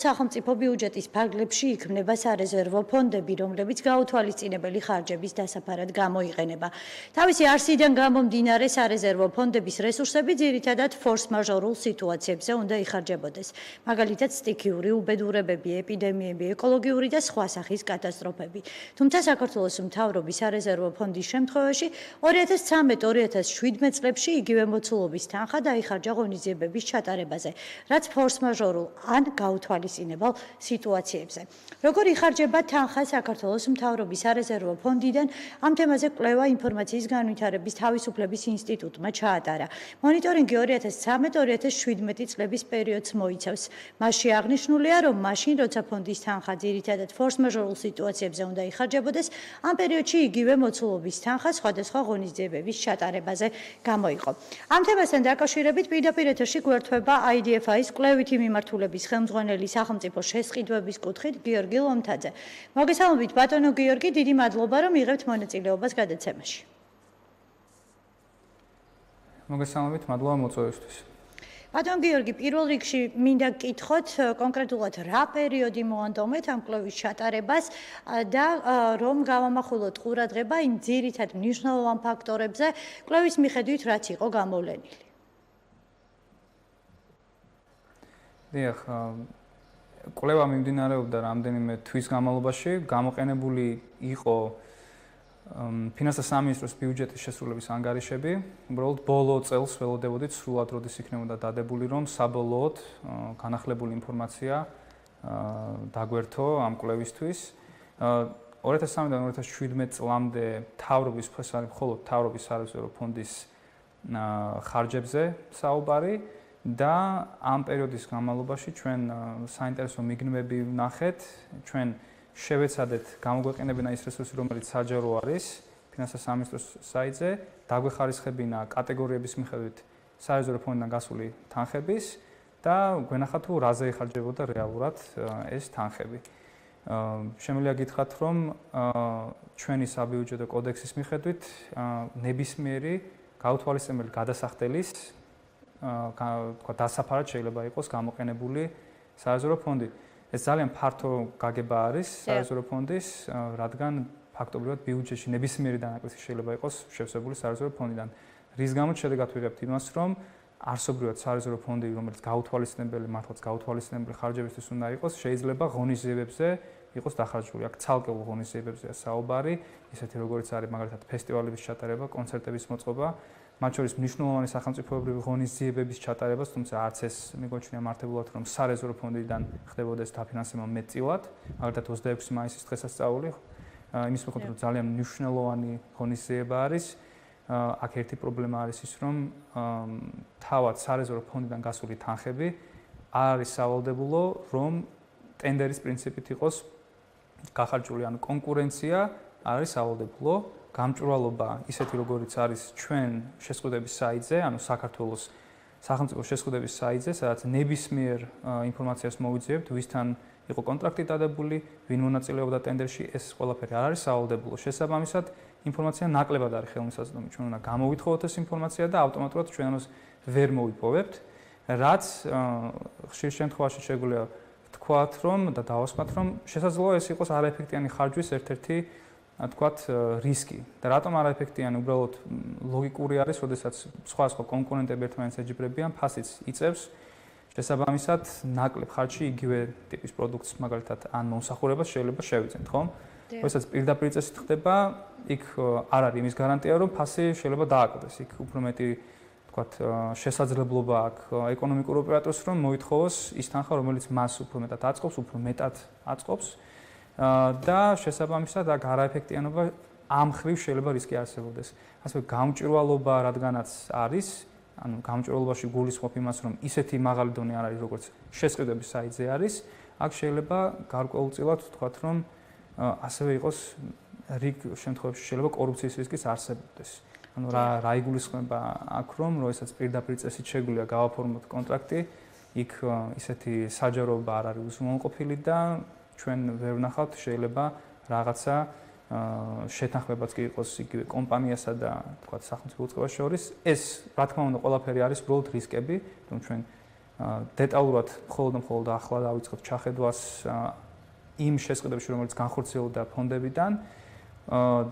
სახელმწიფო ბიუჯეტის ფარგლებში იქმნება სარეზერვო ფონდები, რომლებიც გაუთვალისწინებელი ხარჯების დასაფარად გამოიყენება. თავისი არსიდან გამომდინარე სარეზერვო ფონდების რესურსები ძირითადად ფორს-მაჟორულ სიტუაციებზე უნდა იხარჯებოდეს. მაგალითად, სტიქიური უბედურებები, ეპიდემიები, ეკოლოგიური და სხვა სახის კატასტროფები. თუმცა საქართველოს მთავრობის სარეზერვო ფონდის შემთხვევაში 2013-2017 წლებში იგივე მოცულობის თანხა დაიხარჯა ღონისძიებების ჩატარებაზე, რაც ფორს-მაჟორულ ან გაუთვალისწინებელ სიტუაციებზე. როგორ იხარჯება თანხა საქართველოს მთავრობის სარეზერვო ფონდიდან, ამ თემაზე კვლევა ინფორმაციის განვითარების თავისუფლების ინსტიტუტმა ჩაატარა. მონიტორინგი 2013-2017 წლების პერიოდს მოიცავს. მასში აღნიშნულია, რომ მაშინ, როცა ფონდის თანხა ძირითადად ფორს-მაჟორულ სიტუაციებზე უნდა იხარჯებოდეს, ამ პერიოდში იგივე მოცულობის თანხა სხვადასხვა ღონისძიებების ჩატარებაზე გამოიყო. ამ თემასთან დაკავშირებით პირდაპირ ეთერში გვერდება IDFI-ის კვლევითი მიმართულების ხელმძღვანელი სახელმწიფო შესყიდვების კუთხით გიორგი ლომთაძე. მოგესალმებით, ბატონო გიორგი, დიდი მადლობა, რომ იღებთ მონაწილეობას გადაცემაში. მოგესალმებით, მადლობა მოწვევისთვის. ბატონ გიორგი, პირველ რიგში მინდა გკითხოთ კონკრეტულად რა პერიოდი მოანდომეთ ამ კვლევის ჩატარებას და რომ გავამახვილოთ ყურადღება იმ ძირითად მნიშვნელოვან ფაქტორებზე, კვლევის მიხედვით რაც იყო გამოვლენილი. დიახ, კვლევა მიმდინარეობდა რამდენიმე თვის განმავლობაში, გამოყენებული იყო ფინანსთა სამინისტროს ბიუჯეტის შესრულების ანგარიშები. უბრალოდ ბოლო წელს ველოდებოდით სრულად, როდის იქნებოდა დადებული, რომ საბოლოოდ განახლებული ინფორმაცია დაგვერთო ამ კვლევისთვის. 2013-დან 2017 წლამდე მთავრობის მხოლოდ მთავრობის სარეზერვო ფონდის ხარჯებზე საუბარი და ამ პერიოდის განმავლობაში ჩვენ საინტერესო მიგნებები ვნახეთ, ჩვენ შევეცადეთ გამოგვეყენებინა ის რესურსი, რომელიც საჯარო არის ფინანსთა სამინისტროს საიტზე, დაგვეხარისხებინა კატეგორიების მიხედვით სარეზერვო ფონდიდან გასული თანხების და გვენახა თუ რაზე იხარჯებოდა რეალურად ეს თანხები. შემიძლია გითხრათ, რომ ჩვენი საბიუჯეტო კოდექსის მიხედვით ნებისმიერი გაუთვალისწინებელი გადასახდელის დასაფარად შეიძლება იყოს გამოყენებული სარეზერვო ფონდი. ეს ძალიან ფართო გაგება არის სარეზერვო ფონდის, რადგან ფაქტობრივად ბიუჯეტში ნებისმიერი დანაკლისი შეიძლება იყოს შევსებული სარეზერვო ფონდიდან. რის გამოც შედეგად ვიღებთ იმას, რომ არსობრივად სარეზერვო ფონდი, რომელიც გაუთვალისწინებელი, მართლაც გაუთვალისწინებელი ხარჯებისთვის უნდა იყოს, შეიძლება ღონისძიებებზე იყოს დახარჯული. აქ ცალკეულ ღონისძიებებზეა საუბარი, ისეთი როგორც არის მაგალითად ფესტივალების ჩატარება, კონცერტების მოწყობა, მათ შორის მნიშვნელოვანი სახელმწიფოებრივი ღონისძიებების ჩატარებას, თუმცა არც ეს მიგოჩნია მართებულად, რომ სარეზერვო ფონდიდან ხდებოდეს დაფინანსება მეტწილად, მაგალითად 26 მაისის დღესასწაული, იმის მიხედვით, რომ ძალიან მნიშვნელოვანი ღონისძიება არის. აქ ერთი პრობლემა არის ის, რომ თავად სარეზერვო ფონდიდან გასული თანხები არ არის სავალდებულო, რომ ტენდერის პრინციპით იყოს გახარჯული, ანუ კონკურენცია არის სავალდებულო. გამჭვირვალობა ისეთი როგორიც არის ჩვენ შესყიდვების საიტზე, ანუ საქართველოს სახელმწიფო შესყიდვების საიტზე, სადაც ნებისმიერ ინფორმაციას მოვიძიებთ, ვისთან იყო კონტრაქტი დადებული, ვინ მონაწილეობდა ტენდერში, ეს ყველაფერი არ არის სავალდებულო. შესაბამისად, ინფორმაცია ნაკლებად არის ხელმისაწვდომი. ჩვენ უნდა გამოვითხოვოთ ეს ინფორმაცია და ავტომატურად ჩვენ ამას ვერ მოვიპოვებთ, რაც ხშირ შემთხვევაში შეგვიძლია ვთქვათ, რომ და დავასვათ, რომ შესაძლოა ეს იყოს არაეფექტიანი ხარჯვის ერთ-ერთი თქვათ რისკი. და რატომ არაეფექტიანი? უბრალოდ ლოგიკური არის, როდესაც სხვა კონკურენტები ერთმანეთს ეჯიბრებიან, ფასიც იწევს. შესაბამისად, ნაკლებ ხარჯში იგივე ტიპის პროდუქტს, მაგალითად, ან მომსახურებას შეიძლება შევიძინოთ, ხო? როდესაც პირდაპირ წესით ხდება, იქ არ არის იმის გარანტია, რომ ფასი შეიძლება დააკლდეს. იქ უფრო მეტი თქვათ შესაძლებლობა აქვს ეკონომიკურ ოპერატორს, რომ მოითხოვოს ის თანხა, რომელიც მას უფრო მეტად აწყობს, უფრო მეტად აწყობს. და შესაბამისად აქ არაეფექტიანობა ამ ხრივ შეიძლება რისკი არსებობდეს. ასევე გამჭვირვალობა, რადგანაც არის, ანუ გამჭვირვალობაში გულისხმობ იმას, რომ ისეთი მაღალი დონე არ არის, როგორც შესყიდვების საიტზე არის, აქ შეიძლება გარკვეულწილად ვთქვათ, რომ ასევე იყოს რიგ შემთხვევებში შეიძლება კორუფციის რისკიც არსებობდეს. ანუ რა იგულისხმება აქ, რომ როდესაც პირდაპირ წესით შეგვიძლია გავაფორმოთ კონტრაქტი, იქ ისეთი საჯაროობა არ არის უზრუნველყოფილი და ჩვენ ვერ ვნახავთ შეიძლება რაღაცა შეთანხმებაც კი იყოს იგივე კომპანიასა და თქვა სახელმწიფო უწყებას შორის. ეს რა თქმა უნდა ყველაფერი არის უბრალოდ რისკები, რომ ჩვენ დეტალურად მხოლოდ ახლა დავიწყოთ ჩახედვას იმ შესყიდვებში, რომელიც განხორციელდა ფონდებიდან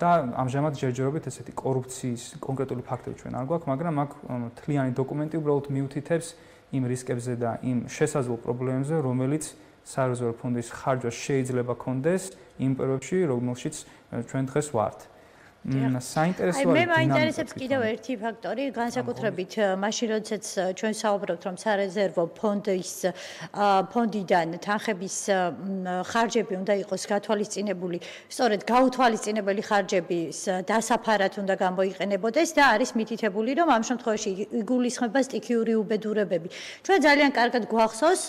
და ამჟამად ჯერჯერობით ესეთი კორუფციის კონკრეტული ფაქტები ჩვენ არ გვაქვს, მაგრამ აქ მთლიანი დოკუმენტი უბრალოდ მიუთითებს იმ რისკებზე და იმ შესაძლო პრობლემებზე, რომელიც სარეზერვო ფონდის ხარჯვა შეიძლება კონდეს იმ პირობებში, რომელშიც ჩვენ დღეს ვართ. საინტერესოა მე მაინტერესებს კიდევ ერთი ფაქტორი, განსაკუთრებით მაშინ, როდესაც ჩვენ საუბრობთ, რომ სარეზერვო ფონდიდან თანხების ხარჯები უნდა იყოს გათვალისწინებული, სწორედ გაუთვალისწინებელი ხარჯების დასაფარად უნდა გამოიყენებოდეს და არის მითითებული, რომ ამ შემთხვევაში იგულისხმება სტიქიური უბედურებები. ჩვენ ძალიან კარგად გვახსოვს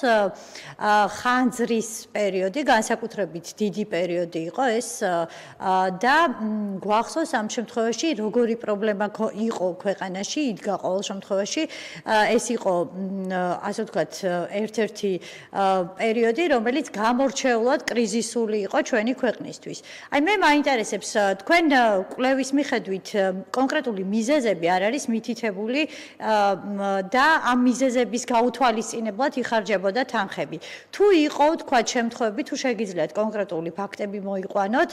ხანძრის პერიოდი, განსაკუთრებით დიდი პერიოდი იყო ეს და გვახსოვს ამ შემთხვევაში როგორი პრობლემა იყო ქვეყანაში, იდგა ყოველ შემთხვევაში ეს იყო ასე ვთქვათ ერთ-ერთი პერიოდი, რომელიც გამორჩეულად კრიზისული იყო ჩვენი ქვეყნისთვის. აი მე მაინტერესებს თქვენ კვლევის მიხედვით კონკრეტული მიზეზები არ არის მითითებული და ამ მიზეზების გაუთვალისწინებლად იხარჯებოდა თანხები. თუ იყო თქვა შემთხვევები, თუ შეგიძლიათ კონკრეტული ფაქტები მოიყვანოთ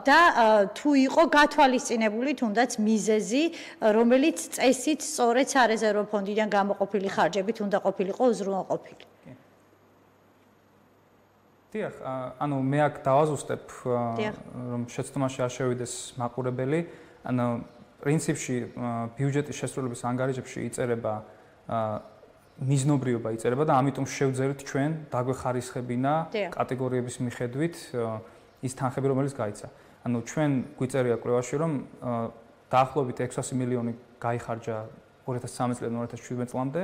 და თუ იყო გათვალისწინებული თუნდაც მიზეზი, რომელიც წესით სწორედ სარეზერვო ფონდიდან გამოყოფილი ხარჯებით უნდა ყოფილიყო უზრუნველყოფილი. დიახ, ანუ მე აქ დავაზუსტებ, რომ შეცდომაში არ შევიდეს მაყურებელი, ანუ პრინციპში ბიუჯეტის შესრულების ანგარიშებში იწერება მიზნობრიობა იწერება და ამიტომ შევძლებთ ჩვენ დაგვეხარისხებინა კატეგორიების მიხედვით ის თანხები, რომელიც გაიცა. ანუ ჩვენ გვიწერია კვლევაში, რომ დაახლოებით 600 მილიონი გაიხარჯა 2013 წლიდან 2017 წლამდე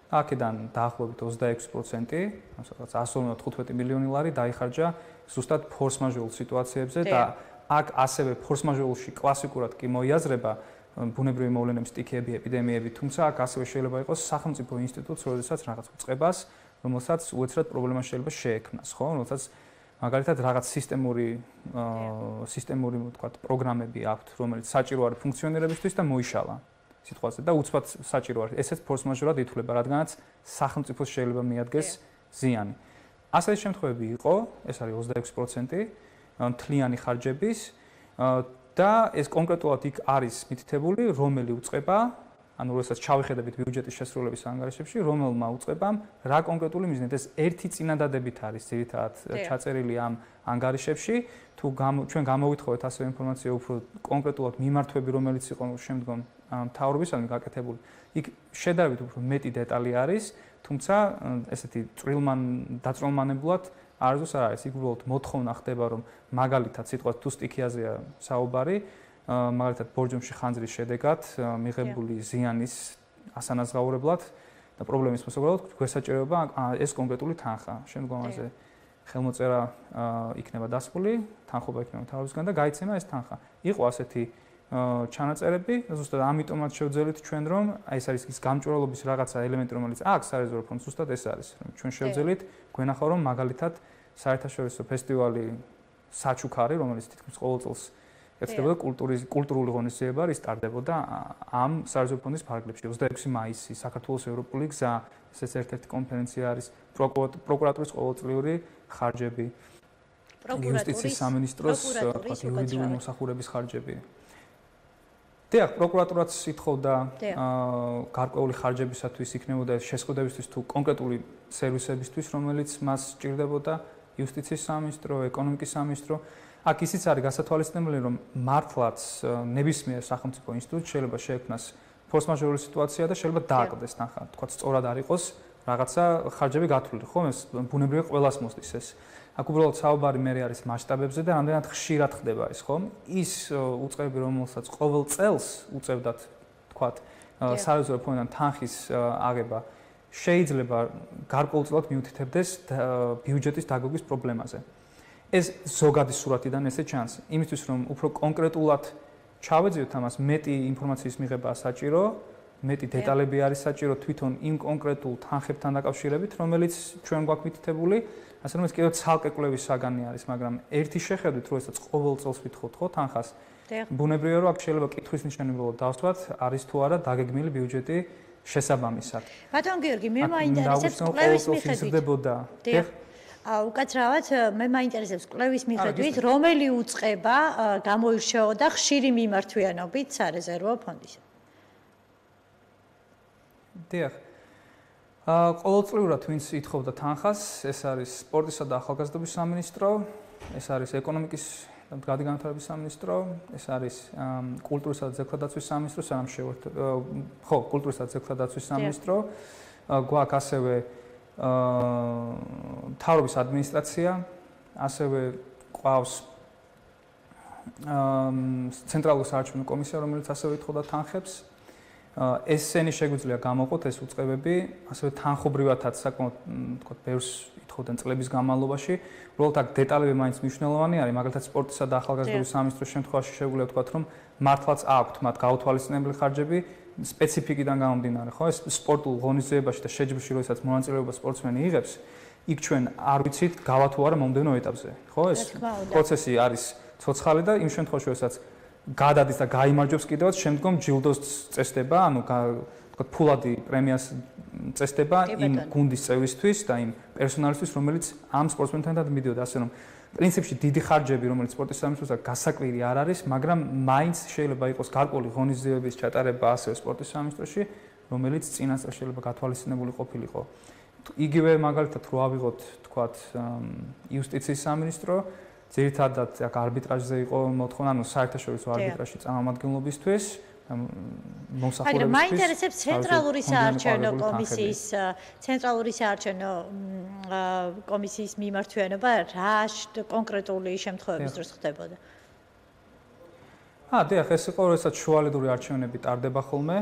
და აქედან დაახლოებით 26%, სადაც 115 მილიონი ლარი დაიხარჯა ზუსტად ფორს-მაჟორულ სიტუაციებზე და აქ ასევე ფორს-მაჟორულში კლასიკურად კი მოიაზრება ბუნებრივი მოვლენების სტიქიები, ეპიდემიები, თუმცა აქ ასევე შეიძლება იყოს სახელმწიფო ინსტიტუტს, როდესაც რაღაც უწყებას, რომელსაც უეცრად პრობლემა შეიძლება შეექმნას, ხო? რომელსაც მაგალითად რაღაც სისტემური ვთქვათ პროგრამები აქვთ, რომელიც საჭირო არის ფუნქციონირებისთვის და მოიშალა სიტყვაზე და უცბად საჭირო არის. ესეც ფორს-მაჟორად ითვლება, რადგანაც სახელმწიფოს შეიძლება მიადგეს ზიანი. ასეთი შემთხვევები იყო, ეს არის 26% მთლიანი ხარჯების და ეს კონკრეტულად იქ არის მითითებული, რომელი უწყება, ანუ როდესაც ჩავიხედებით ბიუჯეტის შესრულების ანგარიშებში, რომელმა უწყებამ რა კონკრეტული მიზნით, ეს ერთი წინადადებით არის ძირითადად ჩაწერილი ამ ანგარიშებში, თუ ჩვენ გამოვითხოვეთ ასე ინფორმაცია უფრო კონკრეტულად მიმართვები, რომელიც იყო შემდგომ მთავრობისადმი გაკეთებული, იქ შედარებით უფრო მეტი დეტალი არის, თუმცა ესეთი დაწვრილმანებლად არასდროს არ არის. იქ უბრალოდ მოთხოვნა ხდება, რომ მაგალითად სიტყვა თუ სტიქიაზეა საუბარი, მაგალითად ბორჯომში ხანძრის შედეგად მიღებული ზიანის ასანაზღაურებლად და პრობლემის მოსაგვარებლად გვესაჭიროება ეს კონკრეტული თანხა. შემდგომაზე ხელმოწერა იქნება დასწული, თანხობა იქნება მთავრობისგან და გაიცემა ეს თანხა. იყო ასეთი ჩანაწერები, ზუსტად ამიტომაც შევძელით ჩვენ, რომ ეს არის ის გამჭვირვალობის რაღაცა ელემენტი, რომელიც აქ სარეზერვო ფონდს ზუსტად ეს არის. ჩვენ შევძელით გვენახა, რომ მაგალითად საერთაშორისო ფესტივალი საჩუქარი, რომელიც თითქმის ყოველ წელს ეთქებოდა კულტურული ღონისძიება არის სტარდებოდა ამ სარეზერვო ფონდის ფარგლებში 26 მაისი საქართველოს ევროპული გზა ესეც ერთ-ერთი კონფერენცია არის პროკურატურის ყოველწლიური ხარჯები იუსტიციის სამინისტროს იურიდიული მომსახურების ხარჯები დიახ პროკურატურაც ითხოვდა გარკვეული ხარჯებისათვის იქნებოდა შესყიდვებისთვის თუ კონკრეტული სერვისებისთვის რომელიც მას სჭირდებოდა იუსტიციის სამინისტრო ეკონომიკის სამინისტრო აქ ისიც არის გასათვალისწინებელი, რომ მართლაც ნებისმიერ სახელმწიფო ინსტიტუტს შეიძლება შეექმნას ფორს-მაჟორული სიტუაცია და შეიძლება დააკლდეს თანხა. თქვათ, სწორად არ იყოს რაღაცა ხარჯები გათვლილი, ხო? ეს ბუნებრივია ყველას მოსდის ეს. აქ უბრალოდ საუბარი მე არის მასშტაბებზე და რამდენად ხშირად ხდება ეს, ხო? ის უწყებები, რომელსაც ყოველ წელს უწევდათ, თქვათ, სარეზერვო ფონდიდან თანხის აღება შეიძლება გარკვეულწილად მიუთითებდეს ბიუჯეტის დაგროვის პრობლემაზე. ეს ზოგადი სურათიდან ესე ჩანს. იმისთვის რომ უფრო კონკრეტულად ჩავეძიოთ ამას, მეტი ინფორმაციის მიღება საჭირო, მეტი დეტალები არის საჭირო თვითონ იმ კონკრეტულ თანხებთან დაკავშირებით, რომელიც ჩვენ გვაქვს მითითებული, ასე რომ ეს კიდევ ცალკე კვლევის საგანი არის, მაგრამ ერთი შეხედვით, როდესაც ყოველ წელს ვითხოვთ ხო თანხას, ბუნებრივია რომ აქ შეიძლება კითხვის ნიშანი ბოლო დავსვათ, არის თუ არა დაგეგმილი ბიუჯეტი შესაბამისად. ბატონ გიორგი, მე მაინტერესებს კვლევის მიხედვით. უკაცრავად მე მაინტერესებს კვლევის მიხედვით, რომელი უწყება გამოირჩეოდა ხშირი მიმართვიანობით სარეზერვო ფონდისა. დიახ. ყოველწლიურად ვინც ითხოვდა თანხას, ეს არის სპორტისა და ახალგაზრდობის სამინისტრო, ეს არის ეკონომიკის და მდგრადი განვითარების სამინისტრო, ეს არის კულტურისა და ძეგლთადაცვის სამინისტრო, კულტურისა და ძეგლთადაცვის სამინისტრო, გვაქვს ასევე მთავრობის ადმინისტრაცია, ასევე ყავს ცენტრალური საარჩევნო კომისია, რომელიც ასევე ითხოვდა თანხებს. ესენი შეგვიძლია გამოყოთ ეს უწყებები, ასევე თანხობრივათაც საკმაოდ თქვა ბევრს ითხოვდნენ წლების განმავლობაში. უბრალოდ აქ დეტალები მაინც მნიშვნელოვანი არის, მაგალითად სპორტისა და ახალგაზრდობის სამინისტროს შემთხვევაში შეგვიძლია ვთქვათ, რომ მართლაც აქვთ მათ გაუთვალისწინებელი ხარჯები სპეციფიკიდან გამომდინარე, ხო? ეს სპორტულ ღონისძიებაში და შეჯიბრში, როდესაც მონაწილეობა სპორტსმენი იღებს, იქ ჩვენ არ ვიცით გავა თუ არა მომდევნო ეტაპზე, ხო? ეს პროცესი არის ცოცხალი და იმ შემთხვევაში, როდესაც გადადის და გაიმარჯვებს კიდევაც, შემდგომ ჯილდოს წესდება, ანუ თქვა ფულადი პრემიას წესდება იმ გუნდის წევრისთვის და იმ პერსონალისთვის, რომელიც ამ სპორტსმენთან მიდიოდა, ასე რომ პრინციპში დიდი ხარჯები, რომელიც სპორტის სამინისტროსთან გასაკვირი არ არის, მაგრამ მაინც შეიძლება იყოს გარკვეული ღონისძიებების ჩატარება ასევე სპორტის სამინისტროში, რომელიც წინასწარ შეიძლება გათვალისწინებული ყოფილიყო. იგივე მაგალითად რო ავიღოთ, თქვათ, იუსტიციის სამინისტრო, ძირითადად აქ არბიტრაჟზე იყო მოთხოვნა, ანუ საერთაშორისო არბიტრაჟში წარმომადგენლობისთვის, მომსახურებისთვის. მაგრამ მაინტერესებს ცენტრალური საარჩევნო კომისიის მიმართვიანობა რა კონკრეტული შემთხვევების დროს ხდებოდა? დიახ, ეს იყო, როდესაც შუალედური არჩევნები ტარდება ხოლმე,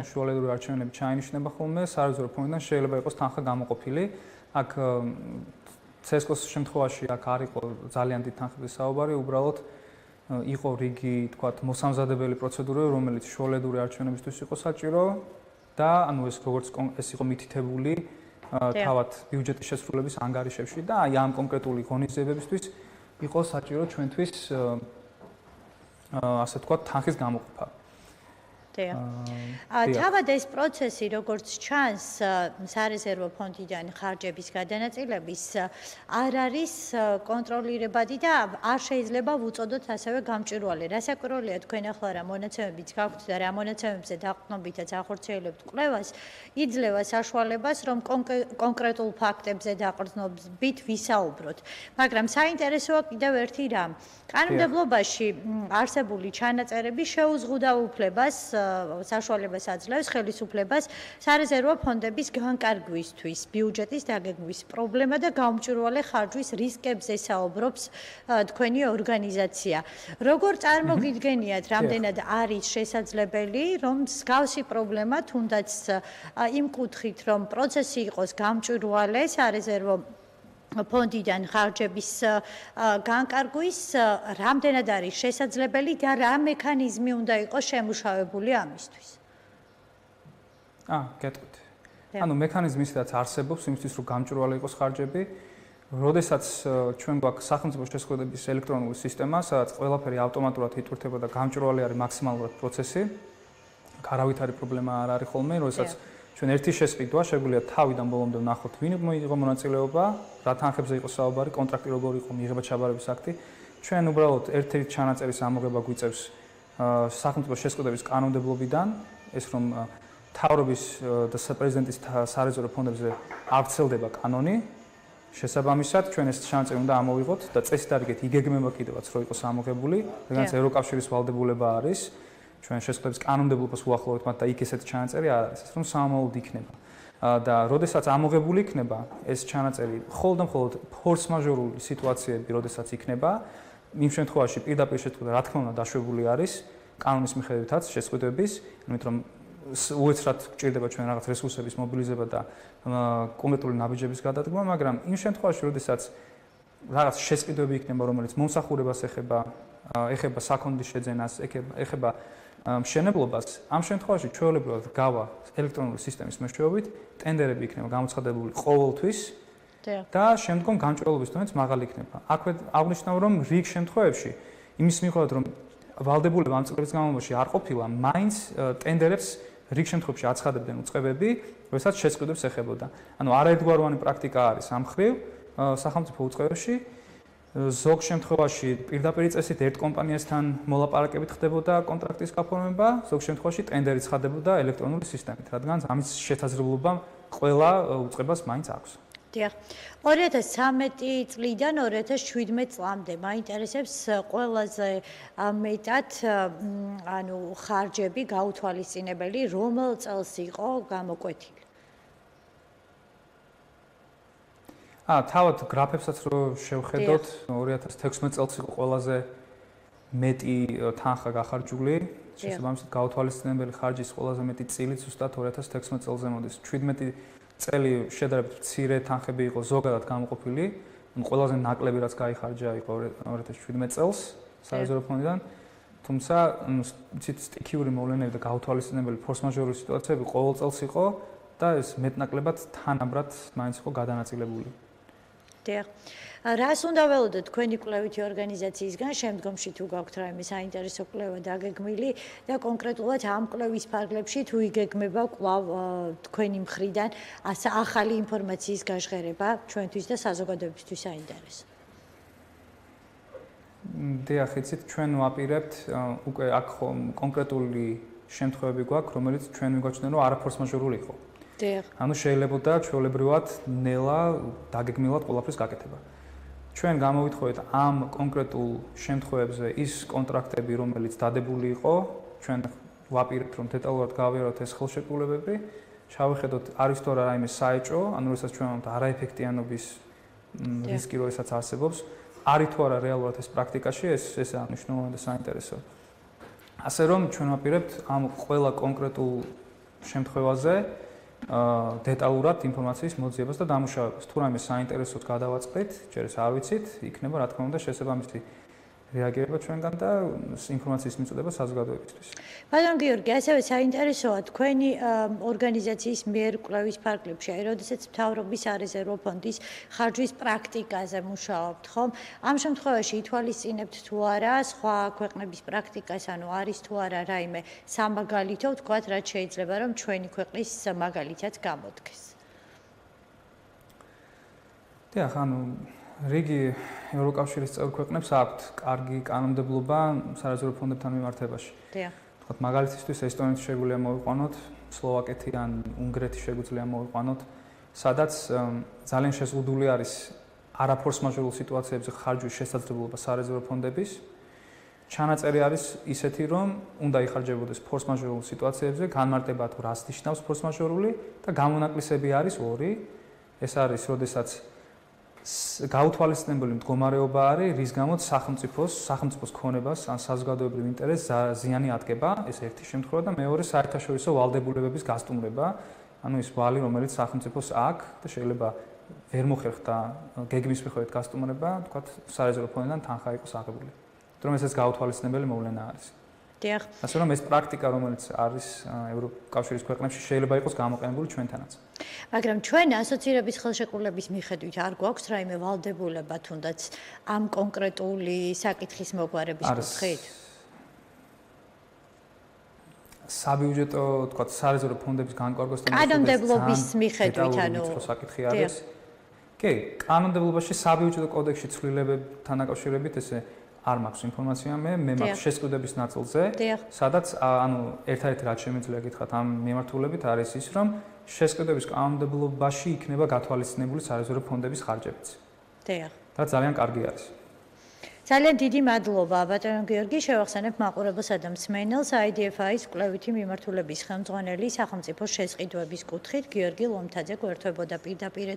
შუალედური არჩევნები ჩაინიშნება ხოლმე, სარეზერვო ფონდიდან შეიძლება იყოს თანხა გამოყოფილი. აქ CSKO-ს შემთხვევაში აქ არ იყო ძალიან დიდი თანხების საუბარი, უბრალოდ იყო რიგი, თქვათ, მოსამზადებელი პროცედურები, რომელიც შუალედური არჩევნებისთვის იყო საჭირო და ანუ ეს როგორც ეს იყო მითითებული თავად ბიუჯეტის შესრულების ანგარიშებში და აი ამ კონკრეტული ღონისძიებებისთვის იყო საჭირო ჩვენთვის ასე თქვათ, თანხის გამოყოფა. თავად ეს პროცესი, როგორც ჩანს, სარეზერვო ფონდიდან ხარჯების გადანაწილების არ არის კონტროლირებადი და არ შეიძლება ვუწოდოთ ასევე გამჭვირვალე. რასაკვირველია, თქვენ ახლა რა მონაცემებიც გაქვთ და რა მონაცემებზე დაყრდნობითაც ახორციელებთ კვლევას, იძლევა საშუალებას, რომ კონკრეტულ ფაქტებზე დაყრდნობით ვისაუბროთ. მაგრამ საინტერესოა კიდევ ერთი რამ. კანონმდებლობაში არსებული ჩანაწერები შეუზღუდა უფლებას საშუალებას აძლევს ხელისუფლებას სარეზერვო ფონდების განკარგვისთვის, ბიუჯეტის დაგეგმვის პრობლემა და გამჭვირვალე ხარჯვის რისკებზე საუბრობს თქვენი ორგანიზაცია. როგორ წარმოგიდგენიათ, რამდენად არის შესაძლებელი, რომ მსგავსი პრობლემა თუნდაც იმ კუთხით, რომ პროცესი იყოს გამჭვირვალე სარეზერვო ფონდიდან ხარჯების განკარგვის, რამდენად არის შესაძლებელი და რა მექანიზმი უნდა იყოს შემუშავებული ამისთვის? გეტყვით. ანუ მექანიზმი ისედაც არსებობს იმისთვის, რომ გამჭვირვალე იყოს ხარჯები. როდესაც ჩვენ გვაქვს სახელმწიფო შესყიდვების ელექტრონული სისტემა, სადაც ყველაფერი ავტომატურად იტვირთება და გამჭვირვალე არის მაქსიმალურად პროცესი, არავით არის პრობლემა არ არის ხოლმე, როდესაც ჩვენ ერთი შესყიდვა შეგვიძლია თავიდან ბოლომდე ვნახოთ, ვინ მიიღო მონაწილეობა, რა თანხებზე იყო საუბარი, კონტრაქტი როგორი იყო, მიიღება ჩაბარების აქტი. ჩვენ უბრალოდ ერთ-ერთი ჩანაწერის ამოღება გვიწევს სახელმწიფო შესყიდვების კანონმდებლობიდან, ეს რომ მთავრობის და პრეზიდენტის სარეზერვო ფონდებზე არ ვრცელდება კანონი. შესაბამისად, ჩვენ ეს ჩანაწერი უნდა ამოვიღოთ და წესით არიგეთ იგეგმება კიდევაც, რომ იყოს ამოღებული, რადგან ევროკავშირის ვალდებულება არის. ჩვენ შესყიდვების კანონმდებლობას უახლოვებთ მათ და იქ ესეთი ჩანაწერი არ არის, ეს რომ სამომავლოდ იქნება. და როდესაც ამოღებული იქნება ეს ჩანაწერი, მხოლოდ და მხოლოდ ფორს-მაჟორული სიტუაციები, როდესაც იქნება, იმ შემთხვევაში პირდაპირ შეწყვეტა რა თქმა უნდა დაშვებული არის კანონის მიხედვითაც შესყიდვების, იმიტომ რომ უეცრად გჭირდება ჩვენ რაღაც რესურსების მობილიზება და კონკრეტული ნაბიჯების გადადგმა, მაგრამ იმ შემთხვევაში, როდესაც რაღაც შესყიდვები იქნება, რომელიც მომსახურებას ეხება საქონლის შეძენას, ეხება მშენებლობას, ამ შემთხვევაში ჩვეულებრივად გავა ელექტრონული სისტემის მეშვეობით, ტენდერები იქნება გამოცხადებული ყოველთვის და შემდგომ გამჭვირვალობის დონეც მაღალი იქნება. აქვე აღნიშნავ, რომ რიგ შემთხვევებში იმის მიუხედავად, რომ ვალდებულება ამ წლების განმავლობაში არ ყოფილა, მაინც ტენდერებს რიგ შემთხვევებში აცხადებდნენ უწყებები, როდესაც შესყიდვებს ეხებოდა. ანუ არაერთგვაროვანი პრაქტიკა არის ამ მხრივ სახელმწიფო უწყებებში. ზოგ შემთხვევაში პირდაპირ წესით ერთ კომპანიასთან მოლაპარაკებით ხდებოდა კონტრაქტის გაფორმება, ზოგ შემთხვევაში ტენდერი ცხადდებოდა ელექტრონული სისტემით, რადგან ამის შესაძლებლობა ყველა უწყებას მაინც აქვს. დიახ. 2013 წლიდან 2017 წლამდე მაინტერესებს ყველაზე მეტად ანუ ხარჯები გაუთვალისწინებელი რომელ წელს იყო გამოკვეთილი? თავად გრაფებსაც რო შევხედოთ, 2016 წელს იყო ყველაზე მეტი თანხა გახარჯული, შესაბამისად გაუთვალისწინებელი ხარჯის ყველაზე მეტი წილი ზუსტად 2016 წელზე მოდის. 17 წელი შედარებით მცირე თანხები იყო ზოგადად გამოყოფილი, ყველაზე ნაკლები რაც გაიხარჯა იყო 2017 წელს სარეზერვო ფონდიდან, თუმცა ცით სტიქიური მოვლენები და გაუთვალისწინებელი ფორს-მაჟორული სიტუაციები ყოველ წელს იყო და ეს მეტნაკლებად თანაბრად მაინც იყო გადანაწილებული. დიახ. რას უნდა ველოდოთ თქვენი კვლევითი ორგანიზაციისგან შემდგომში თუ გაქვთ რაიმე საინტერესო კვლევა დაგეგმილი და კონკრეტულად ამ კვლევის ფარგლებში თუ იგეგმება კვლავ თქვენი მხრიდან ახალი ინფორმაციის გაჟღერება ჩვენთვის და საზოგადოებისთვის საინტერესო. დიახ, იცით, ჩვენ ვაპირებთ უკვე აქ კონკრეტული შემთხვევები გვაქვს, რომელიც ჩვენ მიგვაჩნია, რომ არაფორს-მაჟორული იყო. დიახ. ანუ შეიძლებოდა ჩვეულებრივად ნელა დაგეგმილად ყველაფრის გაკეთება. ჩვენ გამოვითხოვეთ ამ კონკრეტულ შემთხვევებზე ის კონტრაქტები, რომელიც დადებული იყო, ჩვენ ვაპირებთ, რომ დეტალურად გავიაროთ ეს ხელშეკრულებები, ჩავიხედოთ არის თუ არა რაიმე საეჭვო, ანუ როდესაც ჩვენ ვამბობთ არაეფექტიანობის რისკი როდესაც არსებობს, არის თუ არა რეალურად ეს პრაქტიკაში, ესაა მნიშვნელოვანი და საინტერესო. ასე რომ ჩვენ ვაპირებთ ამ ყველა კონკრეტულ შემთხვევაზე დეტალურად ინფორმაციის მოძიებას და დამუშავებას. თუ რაიმე საინტერესოდ გადავაწყდით, ჯერ ეს არ ვიცით, იქნება რა თქმა უნდა შესაბამისი რეაგირება ჩვენგან და ინფორმაციის მიწოდება საზოგადოებისთვის. ბატონ გიორგი, ასევე საინტერესოა თქვენი ორგანიზაციის მიერ კვლევის ფარგლებში, აი, როდესაც მთავრობის სარეზერვო ფონდის ხარჯვის პრაქტიკაზე მუშაობთ, ხომ? ამ შემთხვევაში ითვალისწინებთ თუ არა სხვა ქვეყნების პრაქტიკას, ანუ არის თუ არა რაიმე სამაგალითო, ვთქვათ, რაც შეიძლება რომ ჩვენი ქვეყნის მაგალითად გამოდგეს. დიახ, ანუ რიგი ევროკავშირის წევრ ქვეყნებს აქვთ კარგი კანონმდებლობა სარეზერვო ფონდებთან მიმართებაში. დიახ. თქვათ მაგალითისთვის ესტონეთი შეგვიძლია მოვიყვანოთ, სლოვაკეთი ან უნგრეთი შეგვიძლია მოვიყვანოთ, სადაც ძალიან შეზღუდული არის არაფორს-მაჟორულ სიტუაციებზე ხარჯვის შესაძლებლობა სარეზერვო ფონდების. ჩანაწერი არის ისეთი, რომ უნდა იხარჯებოდეს ფორს-მაჟორულ სიტუაციებზე, განმარტება თუ რას ნიშნავს ფორს-მაჟორული და გამონაკლისები არის ორი. ეს არის, როდესაც გაუთვალისწინებელი მდგომარეობა არის, რის გამოც სახელმწიფოს ქონებას ან საზოგადოებრივ ინტერესს ზიანი ადგება, ეს ერთი შემთხვევა და მეორე საერთაშორისო ვალდებულებების გასტუმრება, ანუ ის ვალი, რომელიც სახელმწიფოს აქვს და შეიძლება ვერ მოხერხდა გეგმის მიხედვით გასტუმრება, თქვათ, სარეზერვო ფონდიდან თანხა იყოს აღებული. იმიტომ რომ ეს გაუთვალისწინებელი მოვლენა არის. დიახ. ასე რომ ეს პრაქტიკა, რომელიც არის ევროკავშირის ქვეყნებში, შეიძლება იყოს გამოყენებული ჩვენთანაც. მაგრამ ჩვენ ასოცირების ხელშეკრულების მიხედვით არ გვაქვს რაიმე ვალდებულება თუნდაც ამ კონკრეტული საკითხის მოგვარების კუთხით? საბიუჯეტო, თქვათ, სარეზერვო ფონდების განკარგვასთან კანონმდებლობის მიხედვით, ანუ საკითხი არის. კი, კანონმდებლობაში საბიუჯეტო კოდექსში ცვლილებებთან დაკავშირებით ესე არ მაქვს ინფორმაცია მე მაქვს შესყიდვების ნაწილზე, სადაც ანუ ერთ-ერთი რაც შემიძლია გითხრათ ამ მიმართულებით არის ის, რომ შესყიდვების კანონმდებლობაში იქნება გათვალისწინებული სარეზერვო ფონდების ხარჯებიც. დიახ. რაც ძალიან კარგი არის. ძალიან დიდი მადლობა ბატონო გიორგი, შევახსენებ მაყურებელსა და მსმენელს IDFI-ის კვლევითი მიმართულების ხელმძღვანელი სახელმწიფო შესყიდვების კუთხით გიორგი ლომთაძე გვერდებოდა პირდაპირ